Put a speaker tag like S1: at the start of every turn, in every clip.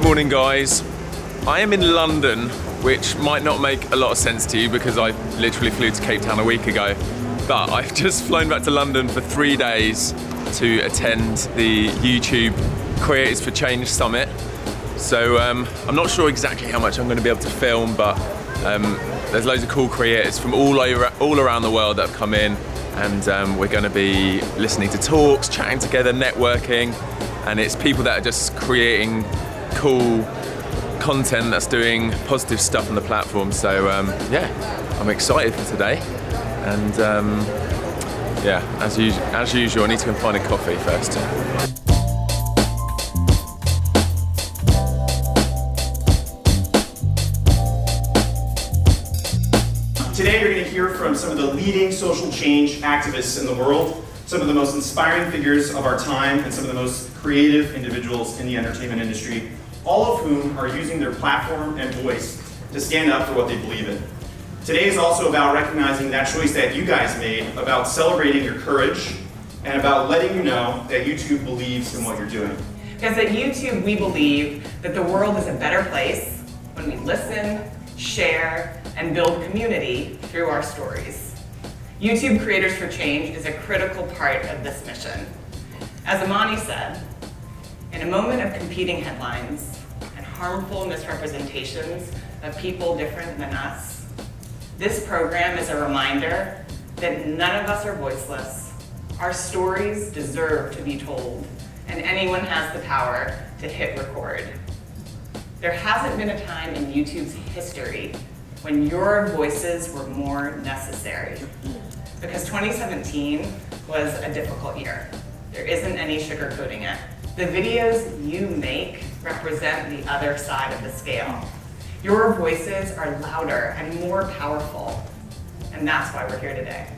S1: Morning guys, I am in London, which might not make a lot of sense to you because I literally flew to Cape Town a week ago, but I've just flown back to London for 3 days to attend the YouTube Creators for Change Summit. So I'm not sure exactly how much I'm going to be able to film, but there's loads of cool creators from all around the world that have come in, and we're going to be listening to talks, chatting together, networking, and it's people that are just creating cool content that's doing positive stuff on the platform. So yeah, I'm excited for today, and yeah, as usual, I need to go and find a coffee first.
S2: Today you're going to hear from some of the leading social change activists in the world, some of the most inspiring figures of our time, and some of the most creative individuals in the entertainment industry, all of whom are using their platform and voice to stand up for what they believe in. Today is also about recognizing that choice that you guys made, about celebrating your courage, and about letting you know that YouTube believes in what you're doing.
S3: Because at YouTube, we believe that the world is a better place when we listen, share, and build community through our stories. YouTube Creators for Change is a critical part of this mission. As Amani said, in a moment of competing headlines and harmful misrepresentations of people different than us, this program is a reminder that none of us are voiceless. Our stories deserve to be told, and anyone has the power to hit record. There hasn't been a time in YouTube's history when your voices were more necessary. Because 2017 was a difficult year. There isn't any sugarcoating it. The videos you make represent the other side of the scale. Your voices are louder and more powerful. And that's why we're here today,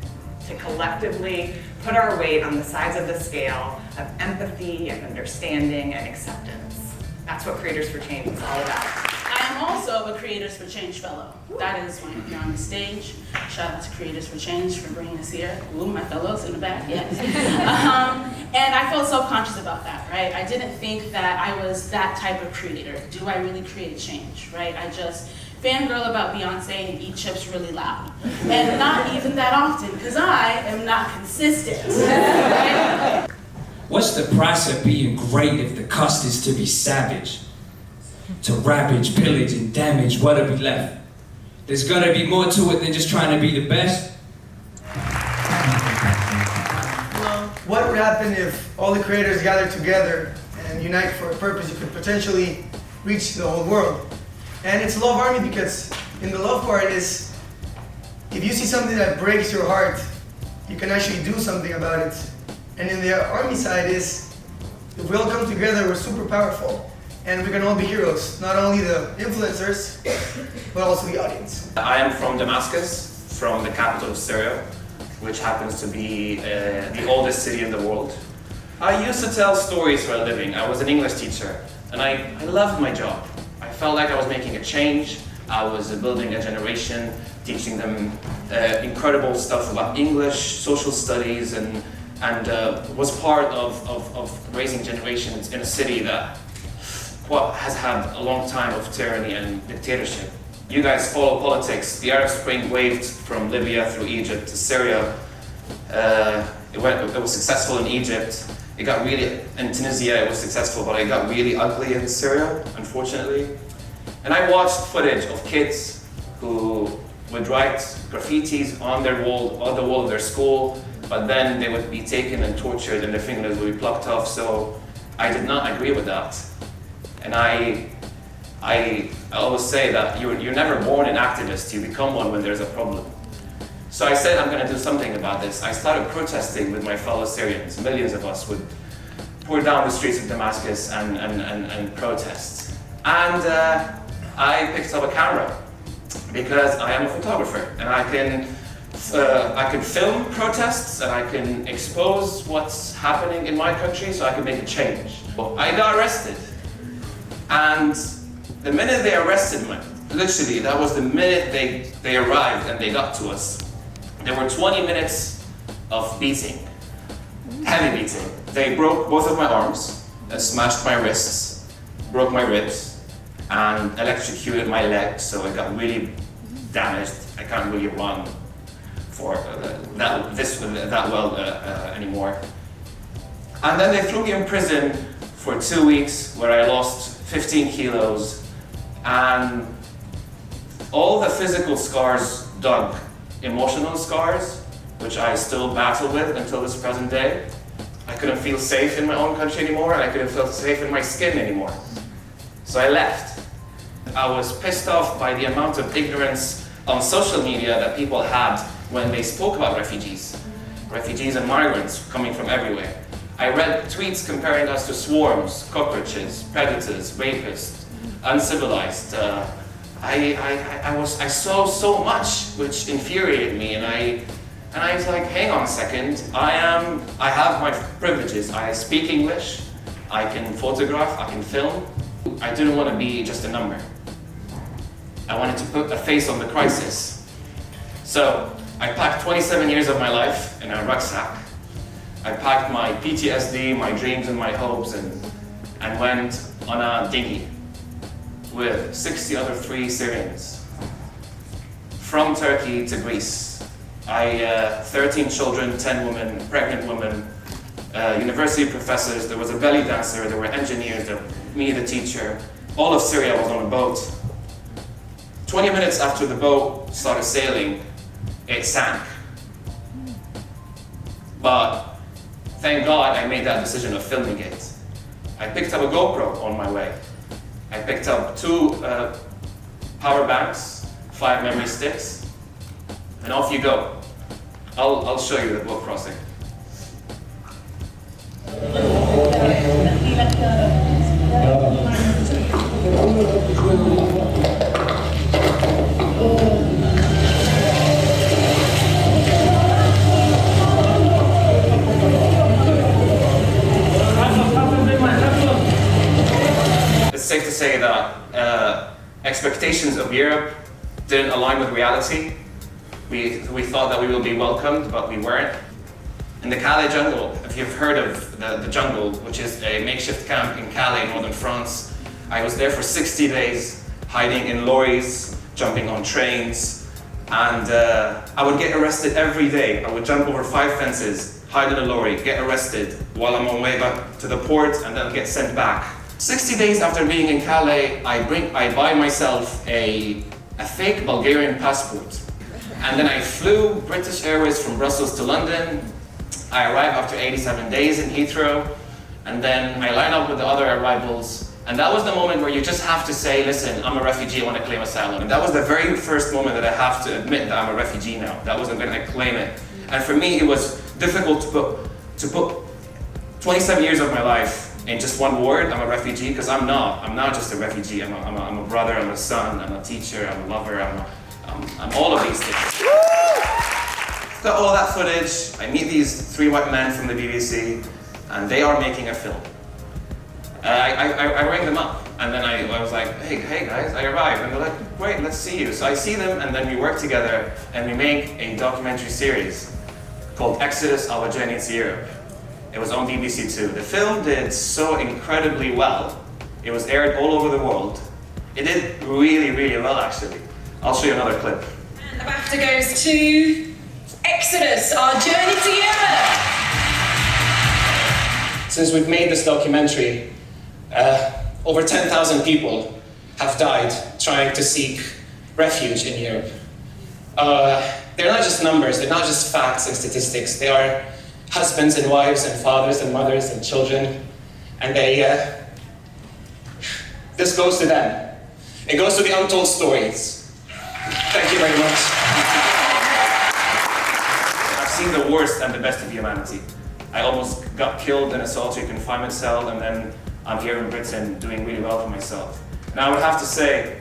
S3: to collectively put our weight on the sides of the scale of empathy and understanding and acceptance. That's what Creators for Change is all about.
S4: I am also a Creators for Change fellow. That is why I'm here on the stage. Shout out to Creators for Change for bringing us here. Ooh, my fellows in the back, yes. And I felt self-conscious about that, right? I didn't think that I was that type of creator. Do I really create change, right? I just fangirl about Beyonce and eat chips really loud. And not even that often, because I am not consistent, right?
S5: What's the price of being great if the cost is to be savage? To ravage, pillage, and damage, what'll be left? There's gotta be more to it than just trying to be the best.
S6: What would happen if all the creators gathered together and unite for a purpose? You could potentially reach the whole world. And it's Love Army because in the love part is, if you see something that breaks your heart, you can actually do something about it. And in the army side is, if we all come together, we're super powerful. And we can all be heroes, not only the influencers, but also the audience.
S7: I am from Damascus, from the capital of Syria, which happens to be the oldest city in the world. I used to tell stories for a living. I was an English teacher, and I loved my job. I felt like I was making a change. I was building a generation, teaching them incredible stuff about English, social studies, and was part of raising generations in a city that has had a long time of tyranny and dictatorship. You guys follow politics. The Arab Spring waved from Libya through Egypt to Syria. It was successful in Egypt. It got really, in Tunisia it was successful, but it got really ugly in Syria, unfortunately. And I watched footage of kids who would write graffitis on the wall of their school, but then they would be taken and tortured and their fingernails would be plucked off. So I did not agree with that. And I always say that you're never born an activist, you become one when there's a problem. So I said I'm going to do something about this. I started protesting with my fellow Syrians. Millions of us would pour down the streets of Damascus and protest. And I picked up a camera because I am a photographer and I can film protests and I can expose what's happening in my country so I can make a change. Well, I got arrested. And the minute they arrested me, literally, that was the minute they arrived and they got to us. There were 20 minutes of beating, heavy beating. They broke both of my arms, smashed my wrists, broke my ribs, and electrocuted my leg, so it got really damaged. I can't really run for that well anymore. And then they threw me in prison for 2 weeks, where I lost 15 kilos, and all the physical scars dug emotional scars, which I still battle with until this present day. I couldn't feel safe in my own country anymore, and I couldn't feel safe in my skin anymore. So I left. I was pissed off by the amount of ignorance on social media that people had when they spoke about refugees and migrants coming from everywhere. I read tweets comparing us to swarms, cockroaches, predators, rapists, uncivilized. I saw so much which infuriated me, and I was like, hang on a second, I have my privileges. I speak English, I can photograph, I can film. I didn't want to be just a number. I wanted to put a face on the crisis. So I packed 27 years of my life in a rucksack. I packed my PTSD, my dreams and my hopes, and went on a dinghy with 60 other 3 Syrians from Turkey to Greece. 13 children, 10 women, pregnant women, university professors, there was a belly dancer, there were engineers, me the teacher. All of Syria was on a boat. 20 minutes after the boat started sailing, it sank. But thank God I made that decision of filming it. I picked up a GoPro on my way. I picked up 2 power banks, 5 memory sticks, and off you go. I'll show you the boat crossing. It's safe to say that expectations of Europe didn't align with reality. We thought that we will be welcomed, but we weren't. In the Calais jungle, if you've heard of the jungle, which is a makeshift camp in Calais, northern France, I was there for 60 days, hiding in lorries, jumping on trains, and I would get arrested every day. I would jump over 5 fences, hide in a lorry, get arrested while I'm on my way back to the port, and then get sent back. 60 days after being in Calais, I buy myself a fake Bulgarian passport. And then I flew British Airways from Brussels to London. I arrived after 87 days in Heathrow, and then I line up with the other arrivals. And that was the moment where you just have to say, listen, I'm a refugee, I want to claim asylum. And that was the very first moment that I have to admit that I'm a refugee now. That was when I claim it. And for me, it was difficult to put 27 years of my life in just one word. I'm a refugee, because I'm not just a refugee. I'm a brother, I'm a son, I'm a teacher, I'm a lover, I'm all of these things. Got all that footage. I meet these 3 white men from the BBC, and they are making a film. I rang them up, and then I was like, hey guys, I arrived. And they're like, great, let's see you. So I see them, and then we work together, and we make a documentary series called Exodus, Our Journey to Europe. It was on BBC 2. The film did so incredibly well. It was aired all over the world. It did really, really well, actually. I'll show you another clip.
S8: And the BAFTA goes to Exodus, Our Journey to Europe.
S5: Since we've made this documentary, over 10,000 people have died trying to seek refuge in Europe. They're not just numbers, they're not just facts and statistics. They are husbands and wives and fathers and mothers and children. And this goes to them. It goes to the untold stories. Thank you very much.
S7: I've seen the worst and the best of humanity. I almost got killed in a solitary confinement cell, and then I'm here in Britain doing really well for myself. And I would have to say,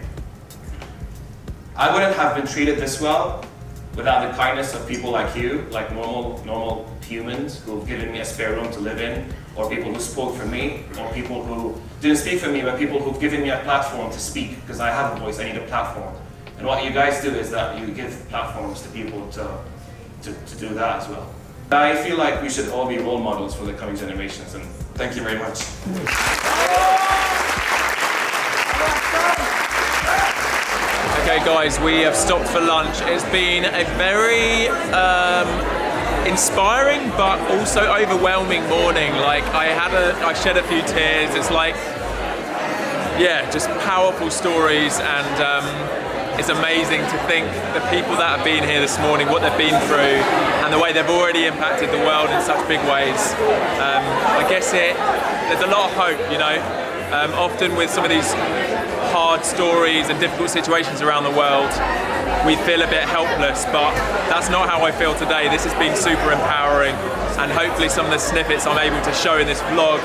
S7: I wouldn't have been treated this well without the kindness of people like you, like normal humans who've given me a spare room to live in, or people who spoke for me, or people who didn't speak for me, but people who've given me a platform to speak, because I have a voice, I need a platform. And what you guys do is that you give platforms to people to do that as well. I feel like we should all be role models for the coming generations, and thank you very much.
S1: Okay guys, we have stopped for lunch. It's been a very inspiring but also overwhelming morning. Like I shed a few tears. It's like, yeah, just powerful stories, and it's amazing to think the people that have been here this morning, what they've been through, and the way they've already impacted the world in such big ways. I guess there's a lot of hope, you know. Often with some of these hard stories and difficult situations around the world, we feel a bit helpless, but that's not how I feel today. This has been super empowering, and hopefully some of the snippets I'm able to show in this vlog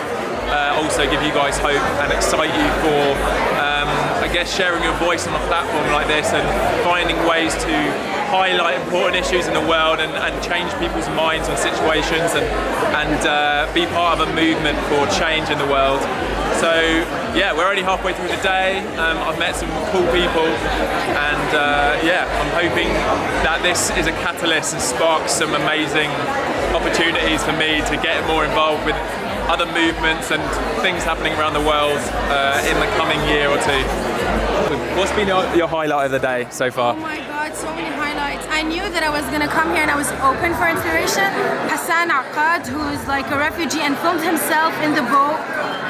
S1: also give you guys hope and excite you for, I guess, sharing your voice on a platform like this and finding ways to highlight important issues in the world and change people's minds on situations and be part of a movement for change in the world. So yeah, we're only halfway through the day. I've met some cool people, and yeah, I'm hoping that this is a catalyst and sparks some amazing opportunities for me to get more involved with other movements and things happening around the world in the coming year or two. What's been your highlight of the day so far?
S9: Oh my God, so many highlights. I knew that I was gonna come here and I was open for inspiration. Hassan, who's like a refugee and filmed himself in the boat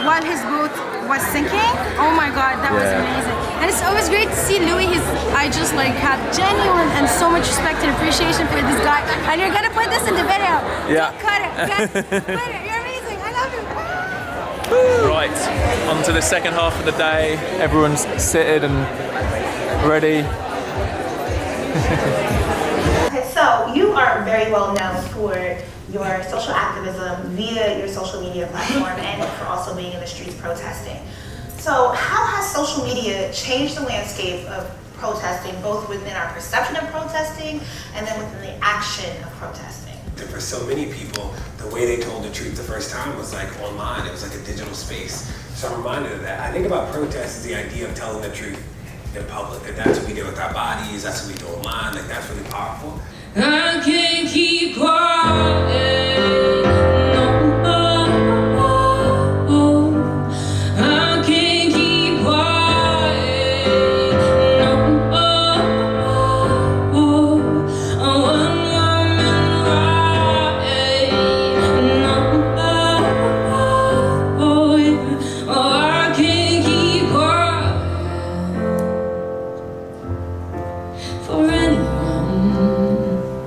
S9: while his boat was sinking. Oh my God, that was amazing. And it's always great to see Louis. I just like have genuine and so much respect and appreciation for this guy. And you're gonna put this in the video.
S1: Yeah.
S9: Cut it, cut it. You're amazing. I love you.
S1: Right, on to the second half of the day. Everyone's seated and ready.
S10: Okay, so you are very well known for your social activism via your social media platform and for also being in the streets protesting. So how has social media changed the landscape of protesting, both within our perception of protesting and then within the action of protesting?
S11: For so many people, the way they told the truth the first time was like online. It was like a digital space. So I'm reminded of that. I think about protest as the idea of telling the truth in public. That's what we do with our bodies. That's what we do online. Like, that's really powerful.
S8: I can't keep quiet.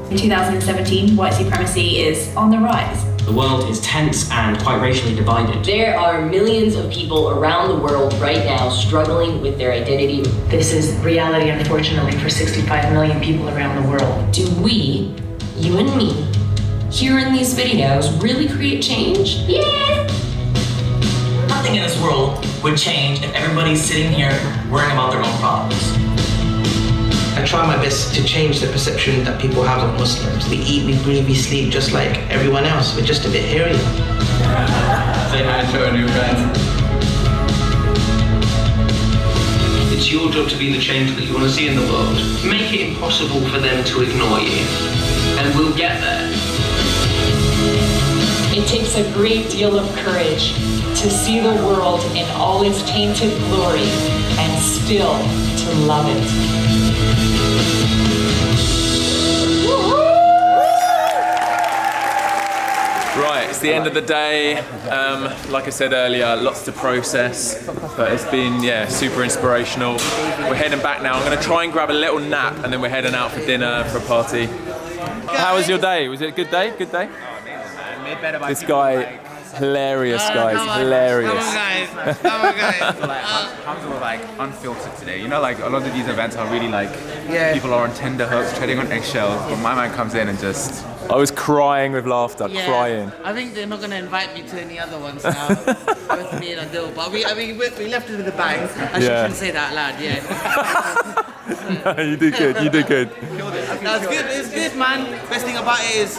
S12: In 2017, white supremacy is on the rise.
S13: The world is tense and quite racially divided.
S14: There are millions of people around the world right now struggling with their identity.
S12: This is reality, unfortunately, for 65 million people around the world.
S14: Do we, you and me, here in these videos, really create change? Yeah!
S13: Nothing in this world would change if everybody's sitting here worrying about their own problems.
S15: I try my best to change the perception that people have of Muslims. We eat, we breathe, we sleep just like everyone else. We're just a bit hairier.
S13: Say hi to our new friends.
S15: It's your job to be the change that you want to see in the world. Make it impossible for them to ignore you, and we'll get there.
S12: It takes a great deal of courage to see the world in all its tainted glory and still to love it.
S1: Right, it's the end of the day. Like I said earlier, lots to process, but it's been, yeah, super inspirational. We're heading back now. I'm going to try and grab a little nap, and then we're heading out for dinner, for a party. How was your day? Was it a good day? Good day? This guy, hilarious, guys, hilarious.
S16: Come on, guys. So like, Humza was like unfiltered today. You know, like a lot of these events are really like, people are on tender hooks, treading on eggshells, but my man comes in and just...
S1: I was crying with laughter, crying.
S17: I think they're not going to invite me to any other ones now with me and Adil. But we left it with a bang. I shouldn't say that loud,
S1: No, you did good, you did good.
S17: That's good, it's good, man. Best thing about it is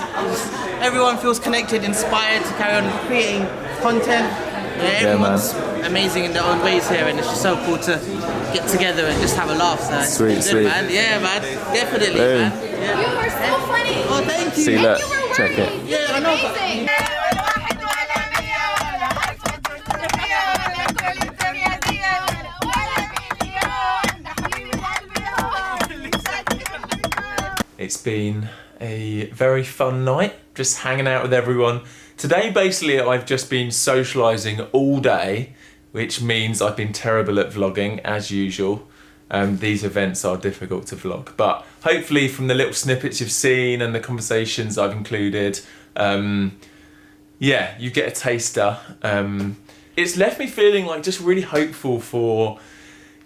S17: everyone feels connected, inspired to carry on creating content. Everyone's amazing in their own ways here, and it's just so cool to get together and just have a laugh. So
S1: Sweet.
S17: Man. Yeah, man. Definitely, man. Yeah.
S9: You were so funny.
S17: Oh, thank you.
S1: See, look,
S9: You were
S1: check it.
S17: Yeah, I know.
S9: Amazing.
S1: It's been a very fun night, just hanging out with everyone. Today, basically, I've just been socialising all day, which means I've been terrible at vlogging, as usual. These events are difficult to vlog, but hopefully from the little snippets you've seen and the conversations I've included, yeah, you get a taster. It's left me feeling like just really hopeful for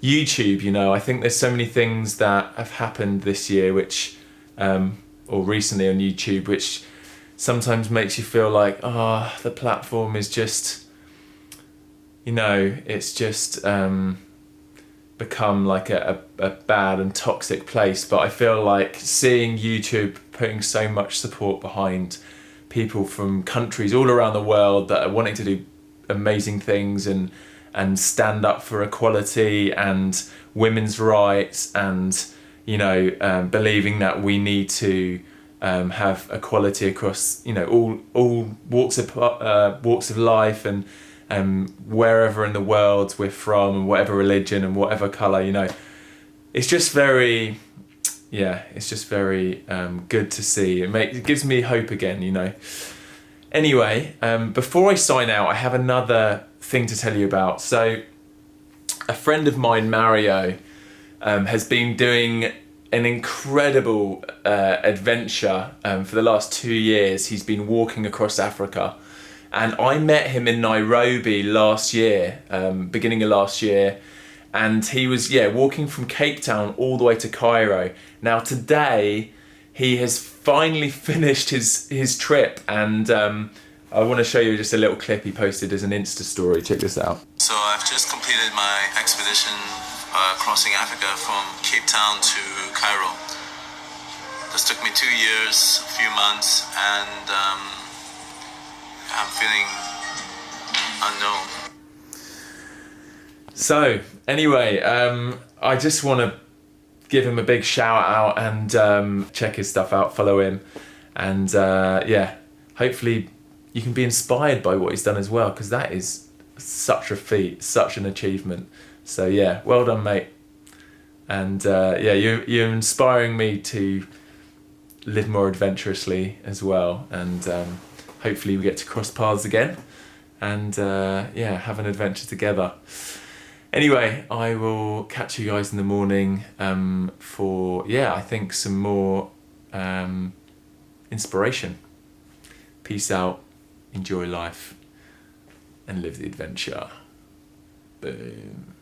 S1: YouTube, you know. I think there's so many things that have happened this year which, or recently on YouTube, which sometimes makes you feel like, the platform is just, you know, it's just become like a bad and toxic place. But I feel like seeing YouTube putting so much support behind people from countries all around the world that are wanting to do amazing things and stand up for equality and women's rights, and you know, believing that we need to have equality across, you know, all walks of life, and wherever in the world we're from, and whatever religion and whatever colour, you know, it's just very, yeah, it's just very good to see. It gives me hope again, you know. Anyway, before I sign out, I have another thing to tell you about. So, a friend of mine, Mario, has been doing an incredible adventure for the last 2 years. He's been walking across Africa, and I met him in Nairobi last year, beginning of last year, and he was, yeah, walking from Cape Town all the way to Cairo. Now today, he has finally finished his trip, and I want to show you just a little clip he posted as an Insta story. Check this out.
S18: So I've just completed my expedition crossing Africa from Cape Town to Cairo. This took me 2 years, a few months, and I'm feeling unknown.
S1: So anyway, I just want to give him a big shout out and check his stuff out, follow him, and yeah, hopefully you can be inspired by what he's done as well, because that is such a feat, such an achievement. So yeah, well done, mate. And yeah, you're inspiring me to live more adventurously as well, and hopefully we get to cross paths again and yeah, have an adventure together. Anyway, I will catch you guys in the morning for, yeah, I think some more inspiration. Peace out, enjoy life, and live the adventure. Boom.